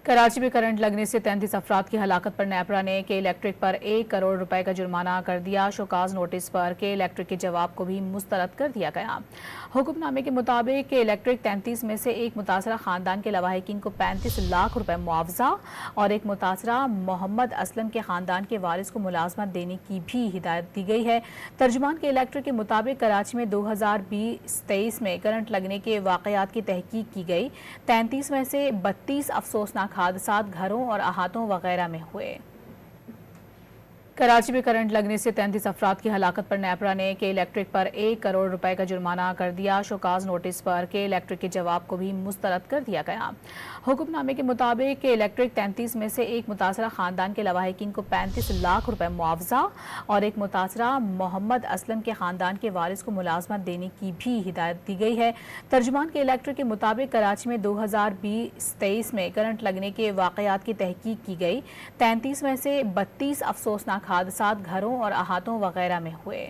کراچی میں کرنٹ لگنے سے 33 افراد کی ہلاکت پر نیپرا نے کے الیکٹرک پر 1 کروڑ روپے کا جرمانہ کر دیا۔ شوکاز نوٹس پر کے الیکٹرک کے جواب کو بھی مسترد کر دیا گیا۔ حکم نامے کے مطابق کے الیکٹرک 33 میں سے ایک متاثرہ خاندان کے لواحقین کو 35 لاکھ روپے معاوضہ اور ایک متاثرہ محمد اسلم کے خاندان کے وارث کو ملازمت دینے کی بھی ہدایت دی گئی ہے۔ ترجمان کے الیکٹرک کے مطابق کراچی میں 2020-23 میں کرنٹ لگنے کے واقعات کی تحقیق کی گئی۔ 33 میں سے 32 افسوسناک حادثات گھروں اور احاطوں وغیرہ میں ہوئے۔ کراچی میں کرنٹ لگنے سے 33 افراد کی ہلاکت پر نیپرا نے کے الیکٹرک پر 1 کروڑ روپے کا جرمانہ کر دیا۔ شوکاز نوٹس پر کے الیکٹرک کے جواب کو بھی مسترد کر دیا گیا۔ حکم نامے کے مطابق کے الیکٹرک 33 میں سے ایک متاثرہ خاندان کے لواحقین کو 35 لاکھ روپے معاوضہ اور ایک متاثرہ محمد اسلم کے خاندان کے وارث کو ملازمت دینے کی بھی ہدایت دی گئی ہے۔ ترجمان کے الیکٹرک کے مطابق کراچی میں 2020-23 میں کرنٹ لگنے کے واقعات کی تحقیق کی گئی۔ 33 میں سے 32 افسوسناک حادثات گھروں اور احاطوں وغیرہ میں ہوئے۔